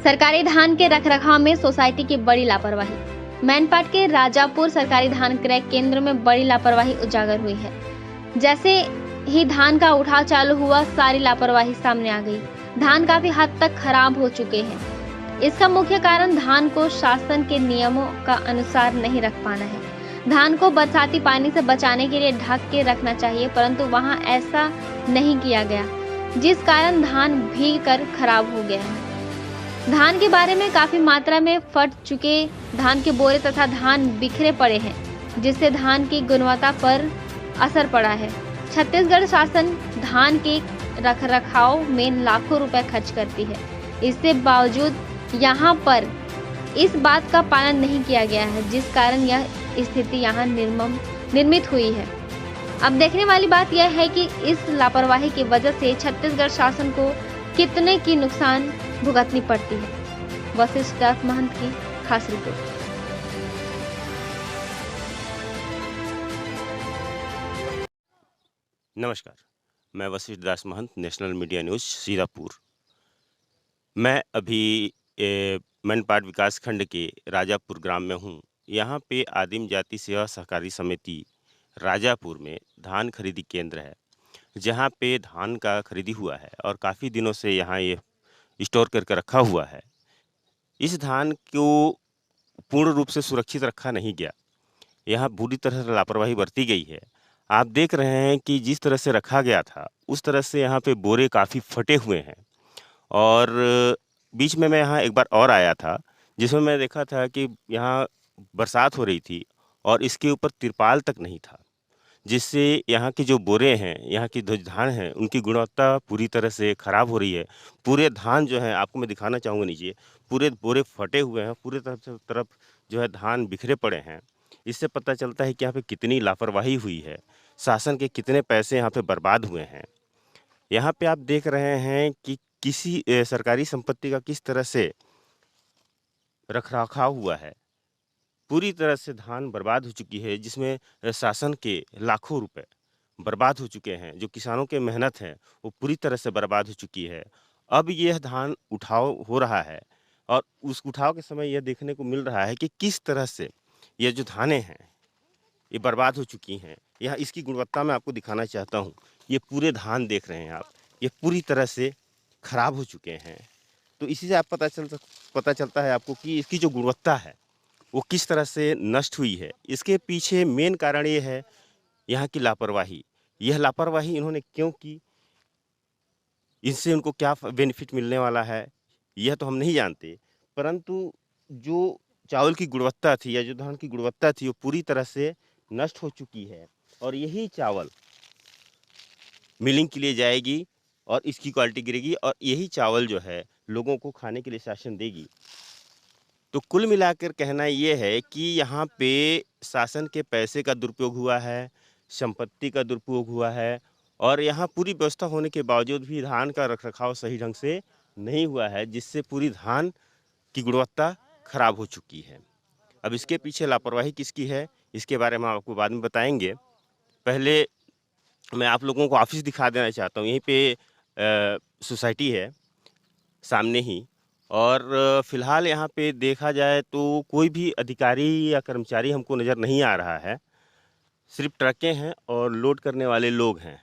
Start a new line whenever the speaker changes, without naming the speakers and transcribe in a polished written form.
सरकारी धान के रखरखाव में सोसाइटी की बड़ी लापरवाही। मैनपाट के राजापुर सरकारी धान क्रय केंद्र में बड़ी लापरवाही उजागर हुई है। जैसे ही धान का उठाव चालू हुआ, सारी लापरवाही सामने आ गई। धान काफी हद तक खराब हो चुके हैं। इसका मुख्य कारण धान को शासन के नियमों का अनुसार नहीं रख पाना है। धान को बरसाती पानी से बचाने के लिए ढक के रखना चाहिए, परंतु वहां ऐसा नहीं किया गया, जिस कारण धान भीग कर खराब हो गया है। धान के बारे में काफी मात्रा में फट चुके धान के बोरे तथा धान बिखरे पड़े हैं, जिससे धान की गुणवत्ता पर असर पड़ा है। छत्तीसगढ़ शासन धान के रखरखाव में लाखों रुपए खर्च करती है। इसके बावजूद यहाँ पर इस बात का पालन नहीं किया गया है, जिस कारण यह स्थिति यहाँ निर्मित हुई है। अब देखने वाली बात यह है कि इस लापरवाही की वजह से छत्तीसगढ़ शासन को कितने की नुकसान भुगतनी पड़ती है। वशिष्ठ दास महंत की खास रिपोर्ट।
नमस्कार, मैं Vashishtha Das Mahant, national media news Sitapur. मैं अभी मैनपाट विकास खंड के राजापुर ग्राम में हूँ। यहाँ पे आदिम जाति सेवा सहकारी समिति राजापुर में धान खरीदी केंद्र है, जहाँ पे धान का खरीदी हुआ है और काफ़ी दिनों से यहाँ ये स्टोर करके रखा हुआ है। इस धान को पूर्ण रूप से सुरक्षित रखा नहीं गया। यहाँ बुरी तरह से लापरवाही बरती गई है। आप देख रहे हैं कि जिस तरह से रखा गया था, उस तरह से यहाँ पे बोरे काफ़ी फटे हुए हैं। और बीच में मैं यहाँ एक बार और आया था, जिसमें मैं देखा था कि यहाँ बरसात हो रही थी और इसके ऊपर तिरपाल तक नहीं था, जिससे यहाँ के जो बोरे हैं, यहाँ की जो धान है, उनकी गुणवत्ता पूरी तरह से ख़राब हो रही है। पूरे धान जो है, आपको मैं दिखाना चाहूँगा नीचे, पूरे बोरे फटे हुए हैं, पूरे तरफ जो है धान बिखरे पड़े हैं। इससे पता चलता है कि यहाँ पे कितनी लापरवाही हुई है, शासन के कितने पैसे यहाँ पे बर्बाद हुए हैं। यहाँ पे आप देख रहे हैं कि किसी सरकारी संपत्ति का किस तरह से रखरखाव हुआ है। पूरी तरह से धान बर्बाद हो चुकी है, जिसमें शासन के लाखों रुपए बर्बाद हो चुके हैं। जो किसानों की मेहनत है, वो पूरी तरह से बर्बाद हो चुकी है। अब यह धान उठाव हो रहा है और उस उठाव के समय यह देखने को मिल रहा है कि किस तरह से ये जो धानें हैं, ये बर्बाद हो चुकी हैं। यहाँ इसकी गुणवत्ता मैं आपको दिखाना चाहता हूँ। ये पूरे धान देख रहे हैं आप, ये पूरी तरह से खराब हो चुके हैं। तो इसी से आप पता चलता है आपको कि इसकी जो गुणवत्ता है, वो किस तरह से नष्ट हुई है। इसके पीछे मेन कारण ये है यहाँ की लापरवाही। यह लापरवाही इन्होंने क्यों की, इससे उनको क्या बेनिफिट मिलने वाला है, यह तो हम नहीं जानते। परंतु जो चावल की गुणवत्ता थी या जो धान की गुणवत्ता थी, वो पूरी तरह से नष्ट हो चुकी है। और यही चावल मिलिंग के लिए जाएगी और इसकी क्वालिटी गिरेगी और यही चावल जो है लोगों को खाने के लिए शासन देगी। तो कुल मिलाकर कहना ये है कि यहाँ पे शासन के पैसे का दुरुपयोग हुआ है, संपत्ति का दुरुपयोग हुआ है और यहाँ पूरी व्यवस्था होने के बावजूद भी धान का रखरखाव सही ढंग से नहीं हुआ है, जिससे पूरी धान की गुणवत्ता खराब हो चुकी है। अब इसके पीछे लापरवाही किसकी है, इसके बारे में आपको बाद में बताएंगे। पहले मैं आप लोगों को ऑफिस दिखा देना चाहता हूँ। यहीं पे सोसाइटी है सामने ही, और फिलहाल यहाँ पे देखा जाए तो कोई भी अधिकारी या कर्मचारी हमको नज़र नहीं आ रहा है। सिर्फ ट्रकें हैं और लोड करने वाले लोग हैं।